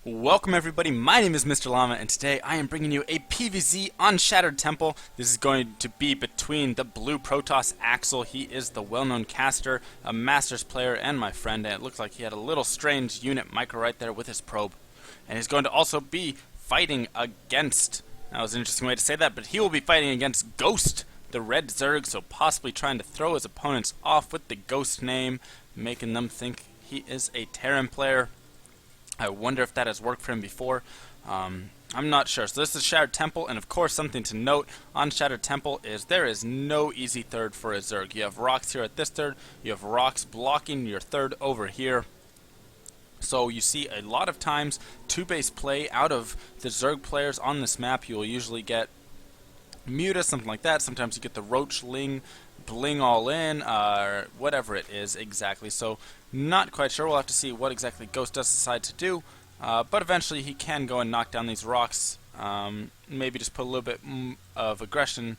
Welcome everybody, my name is Mr. Llama and today I am bringing you a PvZ on Shattered Temple. This is going to be between the blue Protoss Axel. He is the well-known caster, a Masters player, and my friend, and it looks like he had a little strange unit micro right there with his probe. And he's going to also be fighting against, that was an interesting way to say that, but he will be fighting against Ghost, the red Zerg, so possibly trying to throw his opponents off with the Ghost name, making them think he is a Terran player. I wonder if that has worked for him before. I'm not sure. So this is Shattered Temple, and of course something to note on Shattered Temple is there is no easy third for a Zerg. You have rocks here at this third, you have rocks blocking your third over here. So you see a lot of times two-base play out of the Zerg players on this map. You will usually get Muta, something like that. Sometimes you get the Roach Ling, Bling all in, or whatever it is exactly. So not quite sure. We'll have to see what exactly Ghost does decide to do. But eventually he can go and knock down these rocks. Maybe just put a little bit of aggression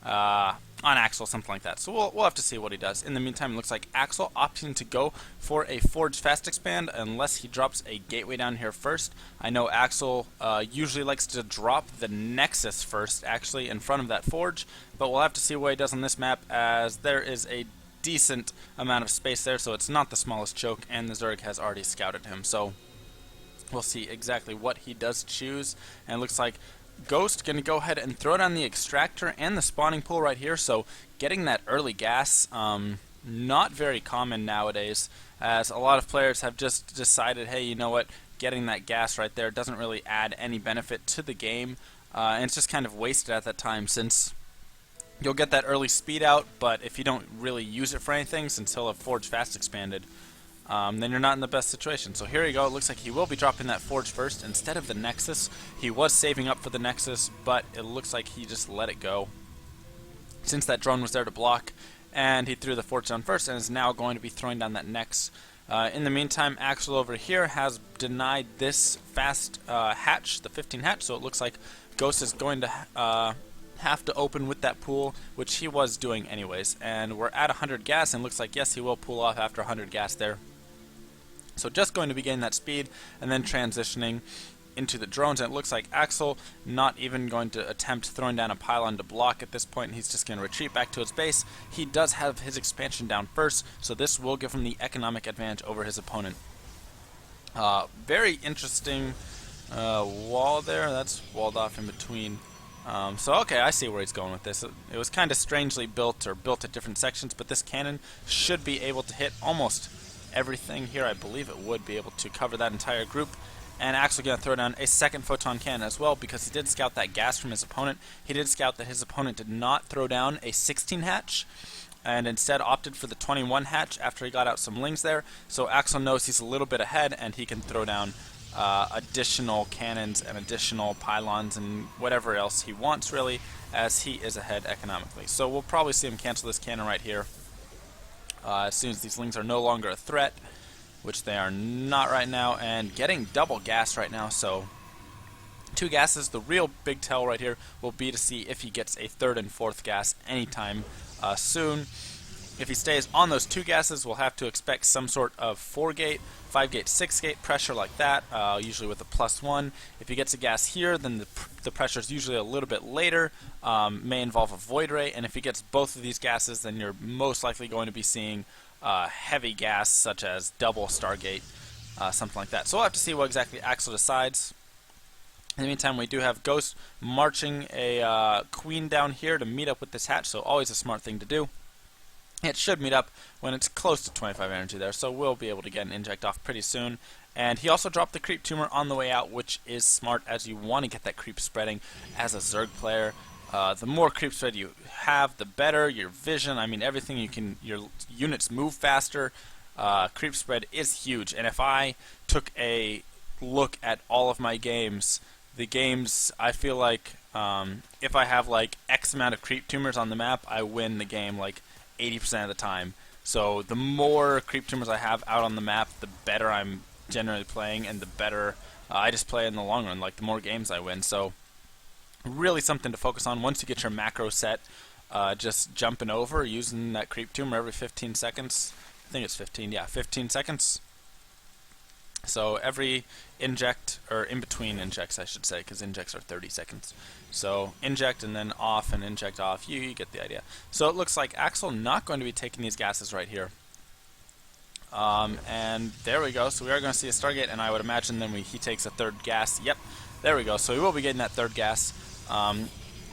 on Axel, something like that. So we'll have to see what he does. In the meantime, it looks like Axel opting to go for a Forge Fast Expand unless he drops a Gateway down here first. I know Axel usually likes to drop the Nexus first, actually, in front of that Forge, but we'll have to see what he does on this map, as there is a decent amount of space there, so it's not the smallest choke, and the Zerg has already scouted him. So we'll see exactly what he does choose, and it looks like Ghost going to go ahead and throw down the extractor and the spawning pool right here, so getting that early gas, not very common nowadays, as a lot of players have just decided, hey, you know what, getting that gas right there doesn't really add any benefit to the game, and it's just kind of wasted at that time, since you'll get that early speed out, but if you don't really use it for anything, since he'll have Forge Fast Expanded, then you're not in the best situation. So here you go. It looks like he will be dropping that Forge first instead of the Nexus. He was saving up for the Nexus, but it looks like he just let it go since that drone was there to block, and he threw the Forge down first and is now going to be throwing down that Nex. In the meantime, Axel over here has denied this fast hatch, the 15 hatch, so it looks like Ghost is going to have to open with that pool, which he was doing anyways. And we're at 100 gas, and looks like, yes, he will pull off after 100 gas there. So just going to be getting that speed and then transitioning into the drones, and it looks like Axel not even going to attempt throwing down a pylon to block at this point. He's just going to retreat back to his base. He does have his expansion down first, so this will give him the economic advantage over his opponent. Very interesting wall there. That's walled off in between. So okay, I see where he's going with this. It was kind of strangely built, or built at different sections, but this cannon should be able to hit almost everything here. I believe it would be able to cover that entire group. And Axel going to throw down a second photon cannon as well, because he did scout that gas from his opponent. He did scout that his opponent did not throw down a 16 hatch, and instead opted for the 21 hatch after he got out some lings there. So Axel knows he's a little bit ahead, and he can throw down additional cannons and additional pylons and whatever else he wants, really, as he is ahead economically. So we'll probably see him cancel this cannon right here as soon as these lings are no longer a threat, which they are not right now, and getting double gas right now. So 2 gases. The real big tell right here will be to see if he gets a 3rd and 4th gas anytime soon. If he stays on those 2 gases, we'll have to expect some sort of 4-gate, 5-gate, 6-gate pressure like that, usually with a +1. If he gets a gas here, then the pressure is usually a little bit later, may involve a void ray, and if he gets both of these gases, then you're most likely going to be seeing heavy gas, such as double Stargate, something like that. So we'll have to see what exactly Axel decides. In the meantime, we do have Ghost marching a Queen down here to meet up with this hatch, so always a smart thing to do. It should meet up when it's close to 25 energy there, so we'll be able to get an inject off pretty soon. And he also dropped the creep tumor on the way out, which is smart, as you want to get that creep spreading as a Zerg player. The more creep spread you have, the better. Your vision, I mean everything, your units move faster. Creep spread is huge, and if I took a look at all of my games, the games, I feel like if I have like X amount of creep tumors on the map, I win the game like 80% of the time. So the more creep tumors I have out on the map, the better I'm generally playing, and the better I just play in the long run, like the more games I win. So really something to focus on once you get your macro set. Just jumping over, using that creep tumor every 15 seconds. I think it's 15, yeah, 15 seconds. So every inject, or in between injects I should say, because injects are 30 seconds. So inject and then off and inject off, you get the idea. So it looks like Axel not going to be taking these gases right here. And there we go, so we are going to see a Stargate, and I would imagine then he takes a third gas. Yep, there we go, so he will be getting that third gas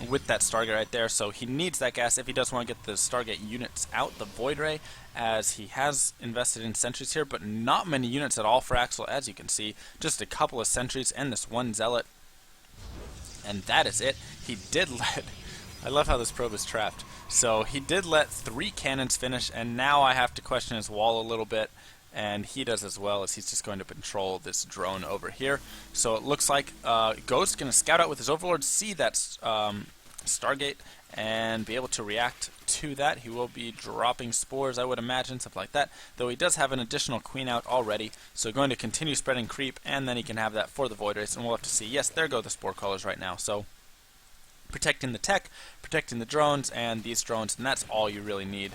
with that Stargate right there, so he needs that gas if he does want to get the Stargate units out, the Void Ray, as he has invested in sentries here, but not many units at all for Axel, as you can see. Just a couple of sentries and this one Zealot, and that is it. He did let... I love how this probe is trapped. So he did let 3 cannons finish, and now I have to question his wall a little bit, and he does as well, as he's just going to control this drone over here. So it looks like Ghost going to scout out with his Overlord, see that Stargate, and be able to react to that. He will be dropping spores, I would imagine, something like that, though he does have an additional Queen out already, so going to continue spreading creep, and then he can have that for the Void Race, and we'll have to see. Yes, there go the Spore Callers right now. So protecting the tech, protecting the drones, and these drones, and that's all you really need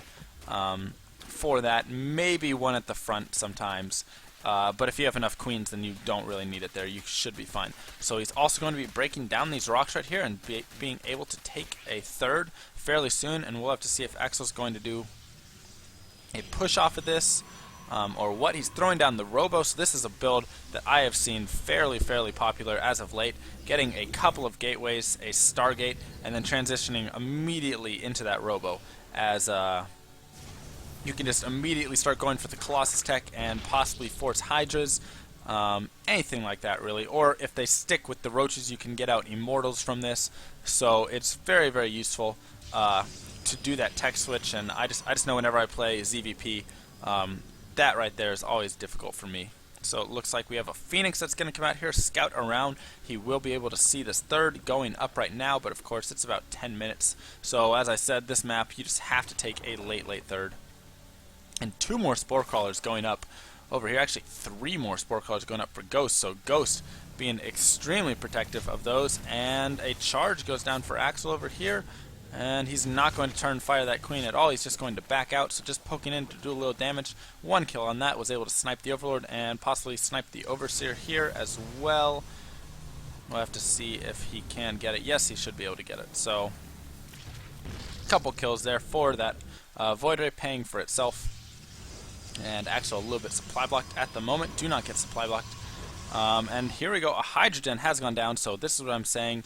for that. Maybe one at the front sometimes, but if you have enough queens, then you don't really need it there. You should be fine. So he's also going to be breaking down these rocks right here and being able to take a third fairly soon, and we'll have to see if Axel's going to do a push off of this, or what. He's throwing down the Robo, so this is a build that I have seen fairly popular as of late, getting a couple of gateways, a Stargate, and then transitioning immediately into that Robo, as you can just immediately start going for the Colossus tech and possibly force Hydras, anything like that really, or if they stick with the Roaches you can get out Immortals from this, so it's very useful to do that tech switch, and I just know whenever I play ZVP, that right there is always difficult for me. So it looks like we have a Phoenix that's going to come out here, scout around. He will be able to see this third going up right now, but of course it's about 10 minutes. So as I said, this map, you just have to take a late third. And 2 more Spore Crawlers going up over here. Actually, 3 more Spore Crawlers going up for Ghost. So Ghost being extremely protective of those. And a charge goes down for Axel over here. And he's not going to turn fire that Queen at all. He's just going to back out. So just poking in to do a little damage. 1 kill on that. Was able to snipe the Overlord and possibly snipe the Overseer here as well. We'll have to see if he can get it. Yes, he should be able to get it. So a couple kills there for that Void Ray, paying for itself. And Axel a little bit supply blocked at the moment. Do not get supply blocked. And here we go. A Hydrogen has gone down, so this is what I'm saying.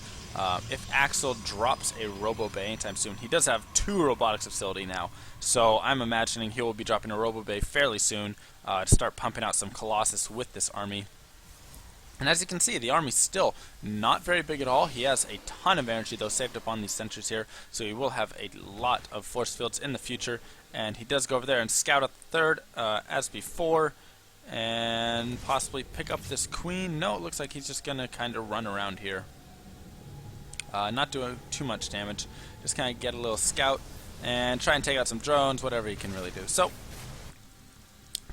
If Axel drops a Robo Bay anytime soon, he does have 2 robotics facility now, so I'm imagining he will be dropping a Robo Bay fairly soon to start pumping out some Colossus with this army. And as you can see, the army's still not very big at all. He has a ton of energy, though, saved up on these sentries here, so he will have a lot of force fields in the future. And he does go over there and scout out the third, as before, and possibly pick up this Queen. No, it looks like he's just going to kind of run around here. Not doing too much damage. Just kind of get a little scout and try and take out some drones, whatever he can really do. So,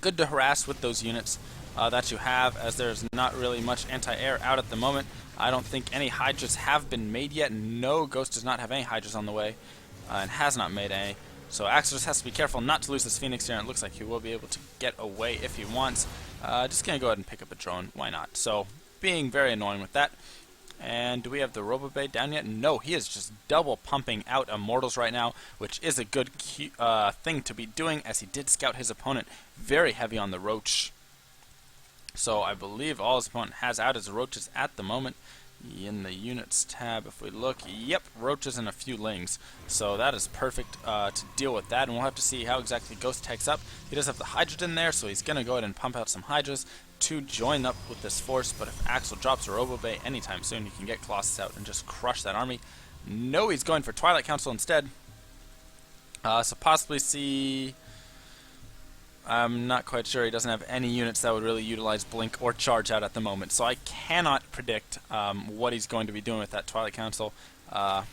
good to harass with those units that you have, as there's not really much anti-air out at the moment. I don't think any Hydras have been made yet. No, Ghost does not have any Hydras on the way, and has not made any. So Axel just has to be careful not to lose this Phoenix here, and it looks like he will be able to get away if he wants. Just going to go ahead and pick up a drone. Why not? So, being very annoying with that. And do we have the Robo Bay down yet? No, he is just double pumping out Immortals right now, which is a good thing to be doing, as he did scout his opponent very heavy on the Roach. So I believe all his opponent has out is Roaches at the moment. In the Units tab, if we look, yep, Roaches and a few Lings. So that is perfect to deal with that, and we'll have to see how exactly Ghost takes up. He does have the Hydrogen there, so he's going to go ahead and pump out some Hydras to join up with this force, but if Axel drops a Robo Bay anytime soon, he can get Colossus out and just crush that army. No, he's going for Twilight Council instead. So possibly see... I'm not quite sure. He doesn't have any units that would really utilize Blink or Charge out at the moment, so I cannot predict what he's going to be doing with that Twilight Council. I'm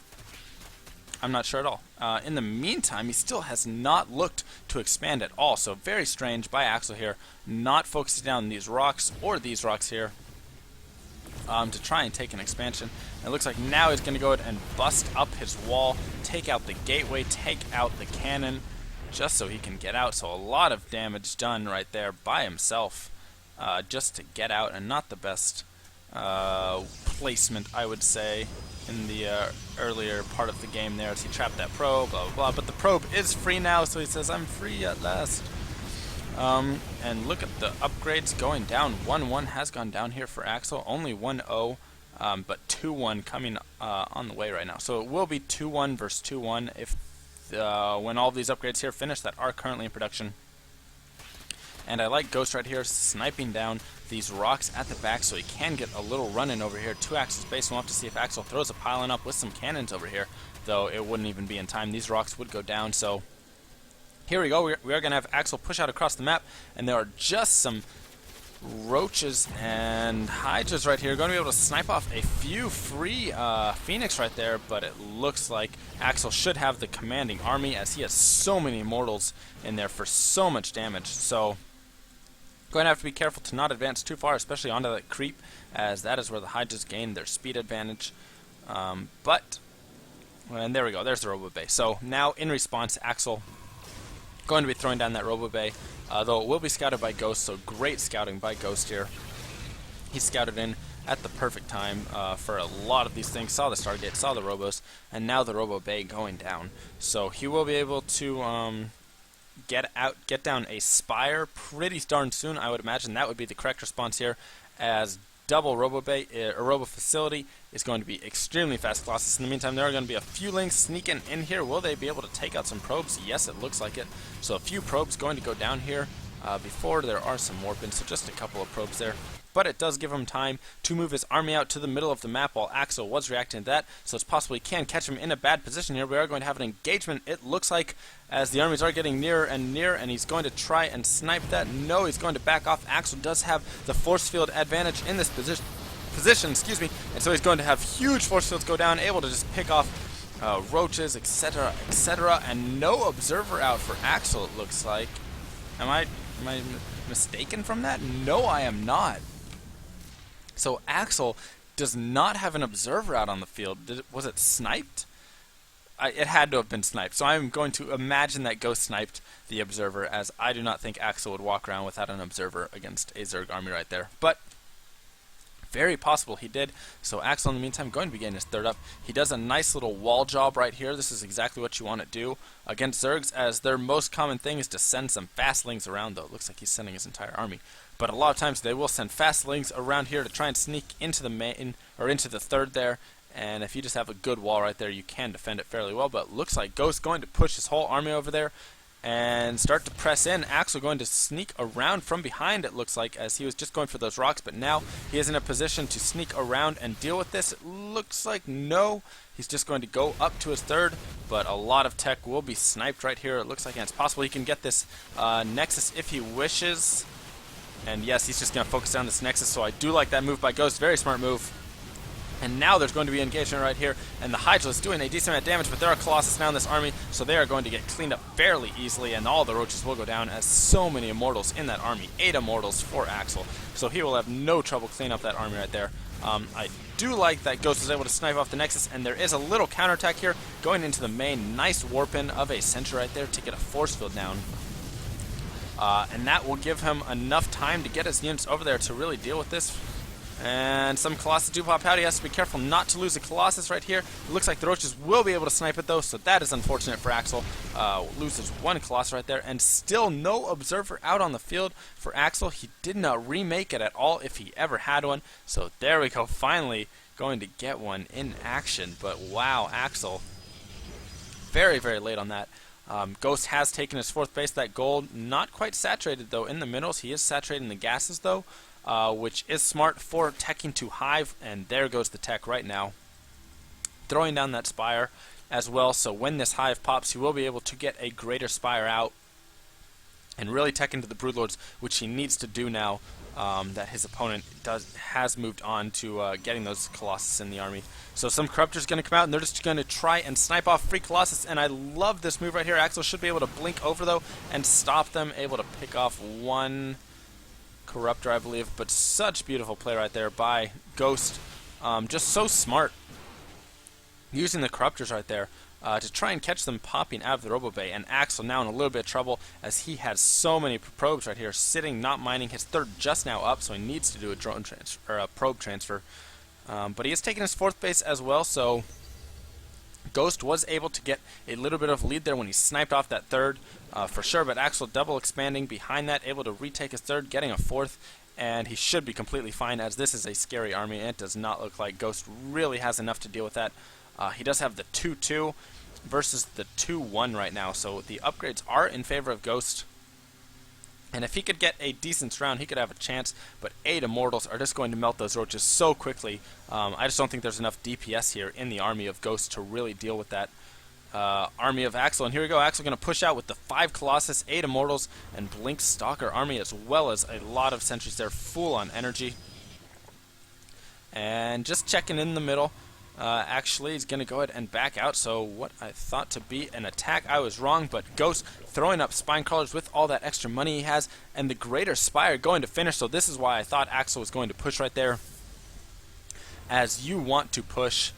not sure at all. In the meantime, he still has not looked to expand at all, so very strange by Axel here, not focusing down these rocks or these rocks here to try and take an expansion. And it looks like now he's going to go ahead and bust up his wall, take out the gateway, take out the cannon, just so he can get out. So a lot of damage done right there by himself. just to get out, and not the best placement, I would say, in the earlier part of the game there as he trapped that probe, blah, blah, blah. But the probe is free now, so he says, I'm free at last. And look at the upgrades going down. 1-1 has gone down here for Axel. Only 1-0, but 2-1 coming on the way right now. So it will be 2-1 versus 2-1 if when all of these upgrades here finish that are currently in production. And I like Ghost right here sniping down these rocks at the back so he can get a little run-in over here to Axel's base. We'll have to see if Axel throws a pylon up with some cannons over here, though it wouldn't even be in time. These rocks would go down, so here we go. We are going to have Axel push out across the map, and there are just some roaches and hydras right here. Going to be able to snipe off a few free Phoenix right there, but it looks like Axel should have the commanding army as he has so many immortals in there for so much damage. So going to have to be careful to not advance too far, especially onto that creep, as that is where the hydras gain their speed advantage. And there we go. There's the Robo Bay. So now in response, Axel going to be throwing down that Robo Bay, though it will be scouted by Ghost, so great scouting by Ghost here. He scouted in at the perfect time for a lot of these things, saw the Stargate, saw the Robos, and now the Robo Bay going down. So he will be able to get down a Spire pretty darn soon. I would imagine that would be the correct response here, as double Robo Bay, or Robo Facility, is going to be extremely fast Colossus. In the meantime, there are going to be a few links sneaking in here. Will they be able to take out some probes? Yes, it looks like it. So a few probes going to go down here before there are some warp-ins, so just a couple of probes there. But it does give him time to move his army out to the middle of the map while Axel was reacting to that, so it's possible he can catch him in a bad position here. We are going to have an engagement, it looks like, as the armies are getting nearer and nearer, and he's going to try and snipe that. No, he's going to back off. Axel does have the force field advantage in this position, excuse me, and so he's going to have huge force fields go down, able to just pick off roaches, etc., etc., and no observer out for Axel, it looks like. Am I mistaken from that? No, I am not. So Axel does not have an observer out on the field. Was it sniped? It had to have been sniped. So I'm going to imagine that Ghost sniped the observer, as I do not think Axel would walk around without an observer against a Zerg army right there. But very possible he did. So Axel, in the meantime, going to be getting his third up. He does a nice little wall job right here. This is exactly what you want to do against Zergs, as their most common thing is to send some fastlings around, though. It looks like he's sending his entire army. But a lot of times they will send fastlings around here to try and sneak into the main, or into the third there. And if you just have a good wall right there, you can defend it fairly well. But it looks like Ghost going to push his whole army over there and start to press in. Axel going to sneak around from behind, it looks like, as he was just going for those rocks, but now he is in a position to sneak around and deal with this. It looks like no, he's just going to go up to his third, but a lot of tech will be sniped right here. It looks like, and it's possible he can get this Nexus if he wishes. And yes, he's just going to focus down this Nexus, so I do like that move by Ghost. Very smart move. And now there's going to be engagement right here, and the Hydra is doing a decent amount of damage, but there are Colossus now in this army, so they are going to get cleaned up fairly easily, and all the roaches will go down, as so many Immortals in that army. 8 Immortals for Axel, so he will have no trouble cleaning up that army right there. I do like that Ghost was able to snipe off the Nexus, and there is a little counterattack here going into the main. Nice warp-in of a Sentry right there to get a force field down. And that will give him enough time to get his units over there to really deal with this. And some Colossus do pop out. He has to be careful not to lose a Colossus right here. It looks like the Roaches will be able to snipe it, though, so that is unfortunate for Axel. Loses one Colossus right there, and still no Observer out on the field for Axel. He did not remake it at all if he ever had one. So there we go, finally going to get one in action. But wow, Axel, very, very late on that. Ghost has taken his fourth base. That gold not quite saturated, though, in the minerals. He is saturating the gases, though. Which is smart for teching to Hive, and there goes the tech right now. Throwing down that Spire as well, so when this Hive pops, he will be able to get a greater Spire out and really tech into the Broodlords, which he needs to do now that his opponent has moved on to getting those Colossus in the army. So some Corruptor's going to come out, and they're just going to try and snipe off free Colossus, and I love this move right here. Axel should be able to blink over, though, and stop them, able to pick off one Corruptor, I believe, but such beautiful play right there by Ghost. Just so smart using the Corruptors right there. to try and catch them popping out of the Robo Bay. And Axel now in a little bit of trouble as he has so many probes right here sitting, not mining. His third just now up, so he needs to do a drone transfer or a probe transfer. But he has taken his fourth base as well, so Ghost was able to get a little bit of lead there when he sniped off that third for sure, but Axel double expanding behind that, able to retake his third, getting a fourth, and he should be completely fine as this is a scary army, and it does not look like Ghost really has enough to deal with that. He does have the 2-2 versus the 2-1 right now, so the upgrades are in favor of Ghost. And if he could get a decent round, he could have a chance, but 8 Immortals are just going to melt those roaches so quickly. I just don't think there's enough DPS here in the army of Ghost to really deal with that army of Axel. And here we go, Axel going to push out with the 5 Colossus, 8 Immortals, and Blink Stalker army, as well as a lot of sentries there, full on energy. And just checking in the middle. Actually, he's going to go ahead and back out, so what I thought to be an attack, I was wrong, but Ghost throwing up Spine Crawlers with all that extra money he has, and the Greater Spire going to finish, so this is why I thought Axel was going to push right there, as you want to push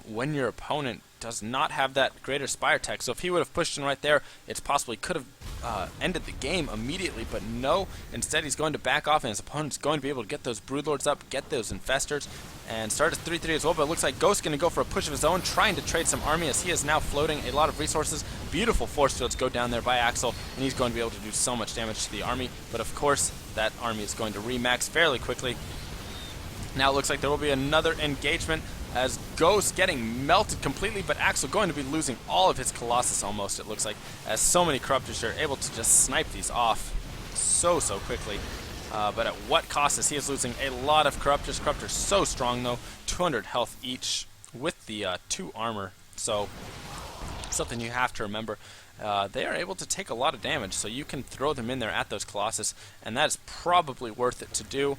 when your opponent does not have that Greater Spire tech. So if he would have pushed in right there, it's possibly could have ended the game immediately, but no, instead he's going to back off, and his opponent's going to be able to get those Broodlords up, get those Infestors, and start at 3-3 as well. But it looks like Ghost's going to go for a push of his own, trying to trade some army as he is now floating a lot of resources. Beautiful force fields go down there by Axel, and he's going to be able to do so much damage to the army, but of course that army is going to remax fairly quickly. Now it looks like there will be another engagement as Ghost getting melted completely, but Axel going to be losing all of his Colossus almost, it looks like, as so many Corruptors are able to just snipe these off so quickly. But at what cost is he is losing a lot of Corruptors. Corruptors so strong though, 200 health each with the 2 armor, so something you have to remember. They are able to take a lot of damage, so you can throw them in there at those Colossus, and that is probably worth it to do.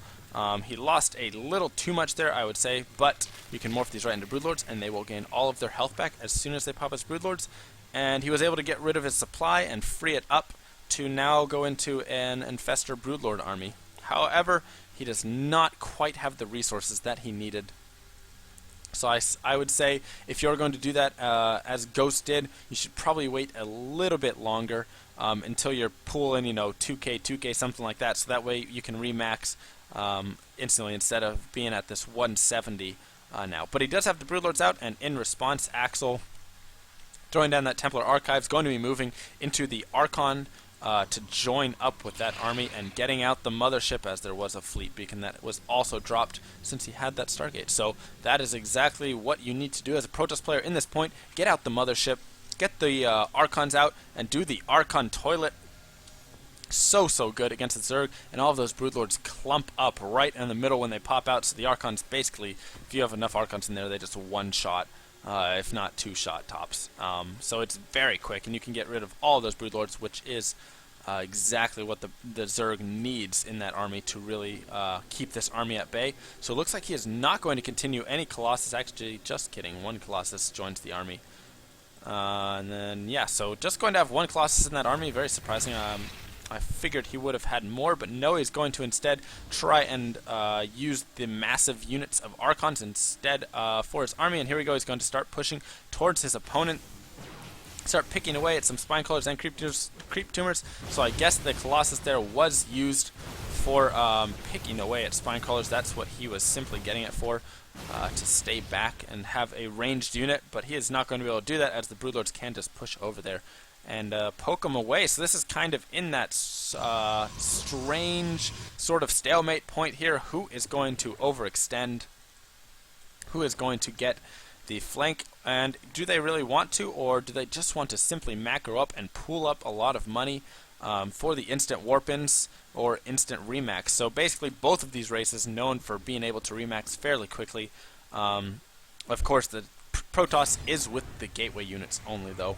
He lost a little too much there, I would say, but you can morph these right into Broodlords, and they will gain all of their health back as soon as they pop as Broodlords. And he was able to get rid of his supply and free it up to now go into an Infestor Broodlord army. However, he does not quite have the resources that he needed. So I would say if you're going to do that as Ghost did, you should probably wait a little bit longer until you're pulling, 2K, something like that, so that way you can remax instantly instead of being at this 170 now. But he does have the Broodlords out, and in response, Axel, throwing down that Templar Archives, going to be moving into the Archon to join up with that army and getting out the Mothership, as there was a fleet beacon that was also dropped since he had that Stargate. So that is exactly what you need to do as a Protoss player in this point. Get out the Mothership, get the Archons out, and do the Archon Toilet. So good against the Zerg, and all of those Broodlords clump up right in the middle when they pop out, so the Archons basically, if you have enough Archons in there, they just one-shot, if not two-shot tops. So it's very quick, and you can get rid of all of those Broodlords, which is exactly what the Zerg needs in that army to really keep this army at bay. So it looks like he is not going to continue any Colossus. Actually, just kidding, 1 Colossus joins the army. And then, yeah, so just going to have 1 Colossus in that army, very surprising. I figured he would have had more, but no, he's going to instead try and use the massive units of Archons instead for his army. And here we go, he's going to start pushing towards his opponent, start picking away at some Spine Crawlers and Creep Tumors. So I guess the Colossus there was used for picking away at Spine Crawlers. That's what he was simply getting it for, to stay back and have a ranged unit. But he is not going to be able to do that, as the Broodlords can just push over there and poke them away. So this is kind of in that strange sort of stalemate point here. Who is going to overextend? Who is going to get the flank? And do they really want to, or do they just want to simply macro up and pool up a lot of money for the instant warp-ins or instant remax? So basically both of these races known for being able to remax fairly quickly. Of course the Protoss is with the gateway units only though,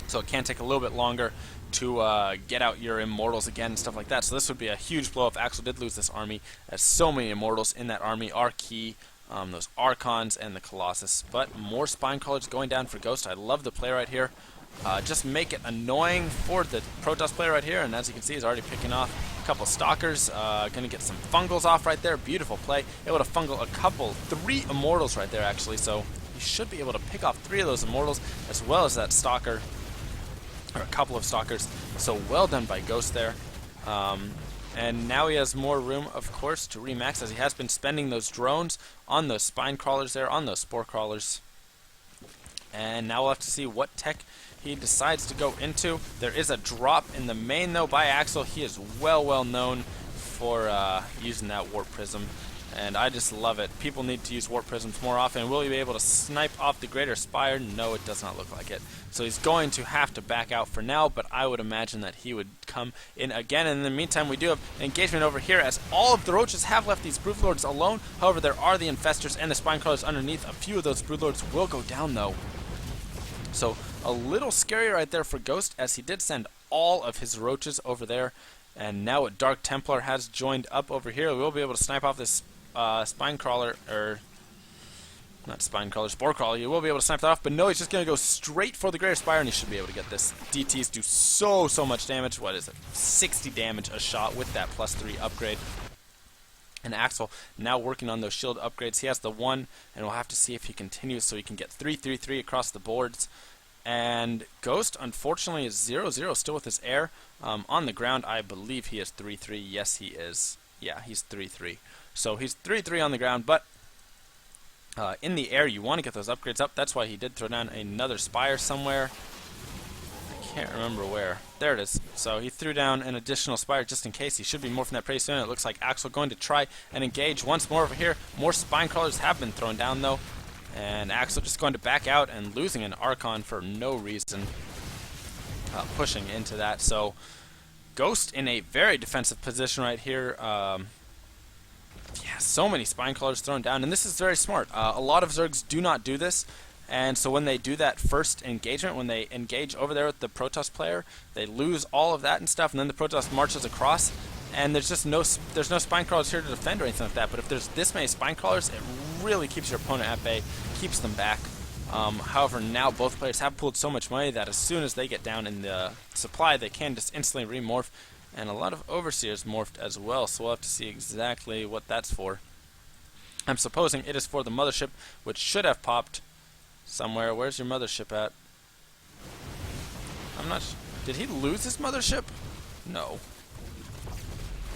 so it can take a little bit longer to get out your Immortals again and stuff like that. So this would be a huge blow if Axel did lose this army, as so many Immortals in that army are key. Those Archons and the Colossus. But more Spine Crawlers going down for Ghost. I love the play right here. Just make it annoying for the Protoss player right here, and as you can see, he's already picking off a couple Stalkers. Going to get some Fungals off right there. Beautiful play. Able to fungal a couple, 3 Immortals right there actually, so he should be able to pick off 3 of those Immortals, as well as that Stalker, or a couple of Stalkers. So well done by Ghost there. And now he has more room, of course, to remax, as he has been spending those drones on those spine crawlers there, on those spore crawlers. And now we'll have to see what tech he decides to go into. There is a drop in the main, though, by Axel. He is well known for using that Warp Prism, and I just love it. People need to use Warp Prisms more often. Will he be able to snipe off the Greater Spire? No, it does not look like it. So he's going to have to back out for now, but I would imagine that he would come in again. And in the meantime, we do have an engagement over here, as all of the Roaches have left these Broodlords alone. However, there are the Infestors and the Spinecrawlers underneath. A few of those Broodlords will go down, though. So a little scary right there for Ghost, as he did send all of his Roaches over there. And now a Dark Templar has joined up over here. We'll be able to snipe off this Spine Crawler, or not Spine Crawler, Spore Crawler. You will be able to snipe that off, but no, he's just going to go straight for the Greater Spire, and he should be able to get this. DTs do so much damage. What is it? 60 damage a shot with that +3 upgrade. And Axel now working on those shield upgrades. He has the 1, and we'll have to see if he continues so he can get 3-3-3 across the boards. And Ghost, unfortunately, is 0-0 still with his air. On the ground, I believe he is 3-3. Yes, he is. Yeah, he's 3-3. So he's 3-3 on the ground, but in the air, you want to get those upgrades up. That's why he did throw down another Spire somewhere. I can't remember where. There it is. So he threw down an additional Spire just in case. He should be morphing that pretty soon. It looks like Axel going to try and engage once more over here. More Spine Crawlers have been thrown down, though. And Axel just going to back out and losing an Archon for no reason, pushing into that. So Ghost in a very defensive position right here. Yeah, so many Spine Crawlers thrown down, and this is very smart. A lot of Zergs do not do this, and so when they do that first engagement, when they engage over there with the Protoss player, they lose all of that and stuff, and then the Protoss marches across, and there's no Spine Crawlers here to defend or anything like that. But if there's this many Spine Crawlers, it really keeps your opponent at bay, keeps them back. However, now both players have pulled so much money that as soon as they get down in the supply, they can just instantly remorph. And a lot of Overseers morphed as well, so we'll have to see exactly what that's for. I'm supposing it is for the Mothership, which should have popped somewhere. Where's your Mothership at? I'm not Did he lose his Mothership? No.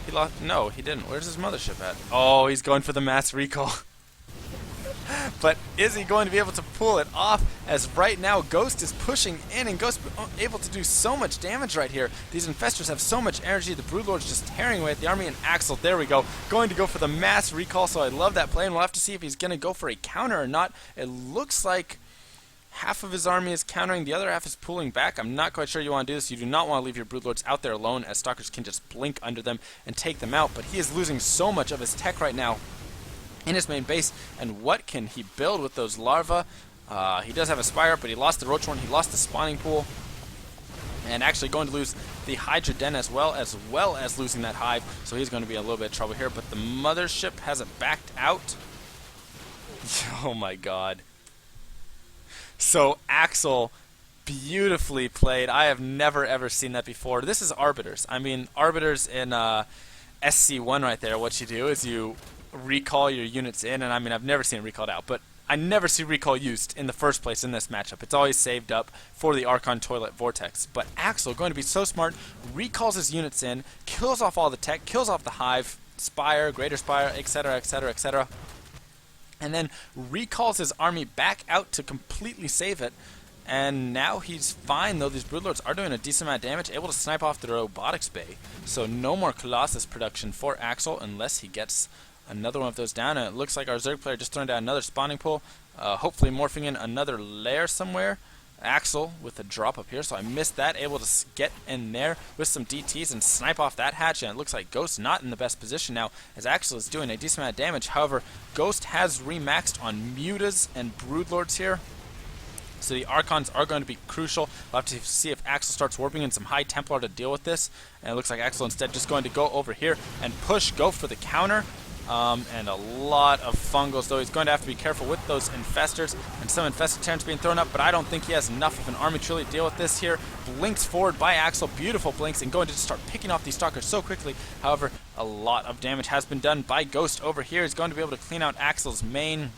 He lost. No, he didn't. Where's his Mothership at? Oh, he's going for the mass recall. But is he going to be able to pull it off? As right now Ghost is pushing in, and Ghost able to do so much damage right here. These Infestors have so much energy. The Broodlord's just tearing away at the army, and Axel, there we go, going to go for the mass recall. So I love that play, and we'll have to see if he's going to go for a counter or not. It looks like half of his army is countering, the other half is pulling back. I'm not quite sure you want to do this. You do not want to leave your Broodlords out there alone, as Stalkers can just blink under them and take them out. But he is losing so much of his tech right now in his main base, and what can he build with those larvae? He does have a Spire, but he lost the Roach Horn, he lost the spawning pool, and actually going to lose the Hydra Den as well as losing that Hive, so he's going to be in a little bit of trouble here. But the Mothership hasn't backed out. Oh my god. So Axel, beautifully played. I have never ever seen that before. This is Arbiters. I mean, Arbiters in SC1 right there, what you do is you recall your units in, and I mean, I've never seen it recalled out, but I never see recall used in the first place in this matchup. It's always saved up for the Archon Toilet Vortex. But Axel, going to be so smart, recalls his units in, kills off all the tech, kills off the Hive, Spire, Greater Spire, etc., etc., etc., and then recalls his army back out to completely save it. And now he's fine, though these Broodlords are doing a decent amount of damage, able to snipe off the Robotics Bay. So no more Colossus production for Axel unless he gets another one of those down. And it looks like our Zerg player just throwing down another spawning pool, hopefully morphing in another lair somewhere. Axel with a drop up here, so I missed that, able to get in there with some DTs and snipe off that hatch, and it looks like Ghost not in the best position now, as Axel is doing a decent amount of damage. However, Ghost has remaxed on Mutas and Broodlords here, so the Archons are going to be crucial. We'll have to see if Axel starts warping in some High Templar to deal with this, and it looks like Axel instead just going to go over here and go for the counter. And a lot of fungals, though he's going to have to be careful with those Infestors and some Infested Terrans being thrown up, but I don't think he has enough of an army to really deal with this here. Blinks forward by Axel, beautiful blinks, and going to just start picking off these Stalkers so quickly. However, a lot of damage has been done by Ghost over here. He's going to be able to clean out Axel's main.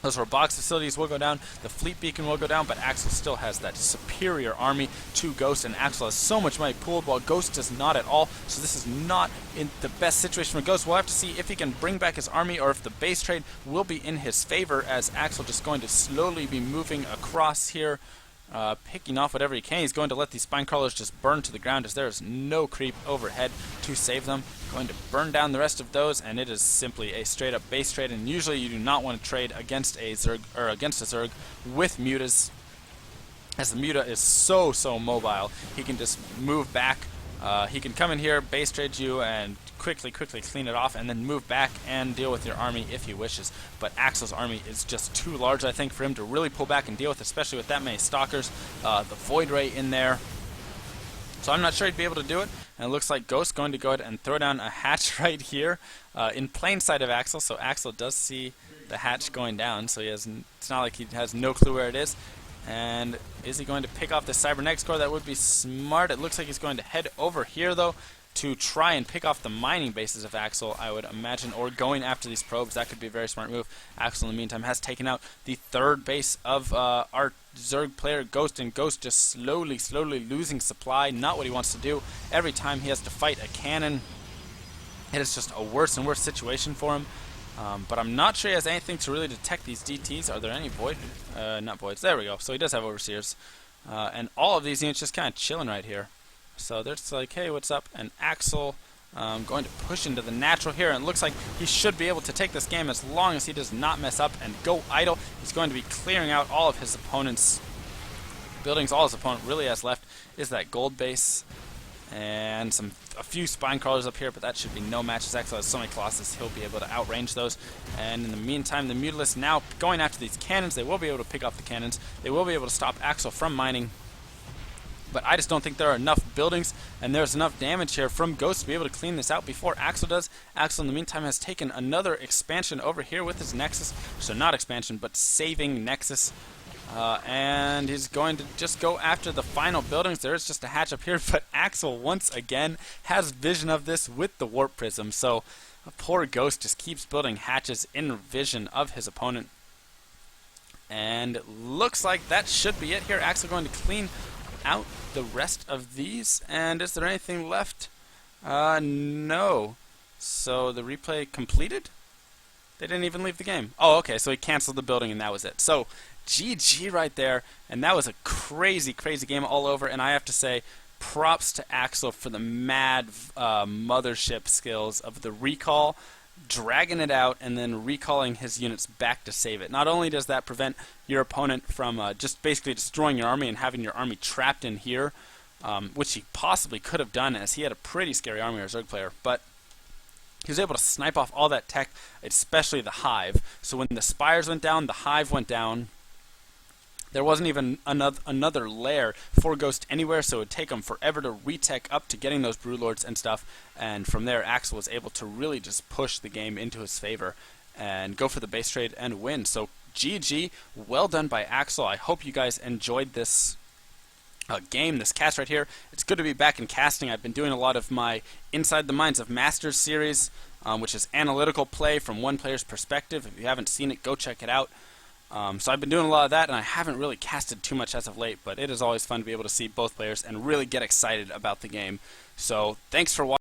Those robotics facilities will go down, the fleet beacon will go down, but Axel still has that superior army to Ghost, and Axel has so much money pooled while Ghost does not at all, so this is not in the best situation for Ghost. We'll have to see if he can bring back his army or if the base trade will be in his favor, as Axel just going to slowly be moving across here, picking off whatever he can. He's going to let these spine crawlers just burn to the ground as there is no creep overhead to save them. Going to burn down the rest of those, and it is simply a straight up base trade, and usually you do not want to trade against a Zerg or against a Zerg with mutas, as the muta is so mobile. He can just move back. He can come in here, base trade you, and quickly clean it off, and then move back and deal with your army if he wishes. But Axel's army is just too large, I think, for him to really pull back and deal with, especially with that many stalkers, the Void Ray in there. So I'm not sure he'd be able to do it, and it looks like Ghost's going to go ahead and throw down a hatch right here in plain sight of Axel, so Axel does see the hatch going down, so it's not like he has no clue where it is. And is he going to pick off the Cybernetics core? That would be smart. It looks like he's going to head over here, though, to try and pick off the mining bases of Axel, I would imagine, or going after these probes. That could be a very smart move. Axel, in the meantime, has taken out the third base of our Zerg player, Ghost, and Ghost just slowly losing supply. Not what he wants to do. Every time he has to fight a cannon, it is just a worse and worse situation for him. But I'm not sure he has anything to really detect these DTs. Are there any void? Not voids. There we go. So he does have overseers. And all of these units just kind of chilling right here. So they're just like, hey, what's up? And Axel going to push into the natural here. And it looks like he should be able to take this game as long as he does not mess up and go idle. He's going to be clearing out all of his opponent's buildings. All his opponent really has left is that gold base. And a few spine crawlers up here, but that should be no match. As Axel has so many Colossus, he'll be able to outrange those. And in the meantime, the Mutalisks now going after these cannons. They will be able to pick off the cannons. They will be able to stop Axel from mining. But I just don't think there are enough buildings, and there's enough damage here from Ghost to be able to clean this out before Axel does. Axel, in the meantime, has taken another expansion over here with his Nexus. So not expansion, but saving Nexus. And he's going to just go after the final buildings. There is just a hatch up here, but Axel once again has vision of this with the Warp Prism. So a poor Ghost just keeps building hatches in vision of his opponent. And looks like that should be it here. Axel going to clean out the rest of these. And is there anything left? No. So the replay completed? They didn't even leave the game. Oh, okay, so he canceled the building and that was it. So GG right there, and that was a crazy game all over, and I have to say, props to Axel for the mad mothership skills of the recall, dragging it out, and then recalling his units back to save it. Not only does that prevent your opponent from just basically destroying your army and having your army trapped in here, which he possibly could have done, as he had a pretty scary army as a Zerg player, but he was able to snipe off all that tech, especially the Hive. So when the Spires went down, the Hive went down. There wasn't even another lair for Ghost anywhere, so it would take him forever to retech up to getting those Broodlords and stuff. And from there, Axel was able to really just push the game into his favor and go for the base trade and win. So GG, well done by Axel. I hope you guys enjoyed this game, this cast right here. It's good to be back in casting. I've been doing a lot of my Inside the Minds of Masters series, which is analytical play from one player's perspective. If you haven't seen it, go check it out. So I've been doing a lot of that, and I haven't really casted too much as of late, but it is always fun to be able to see both players and really get excited about the game. So thanks for watching.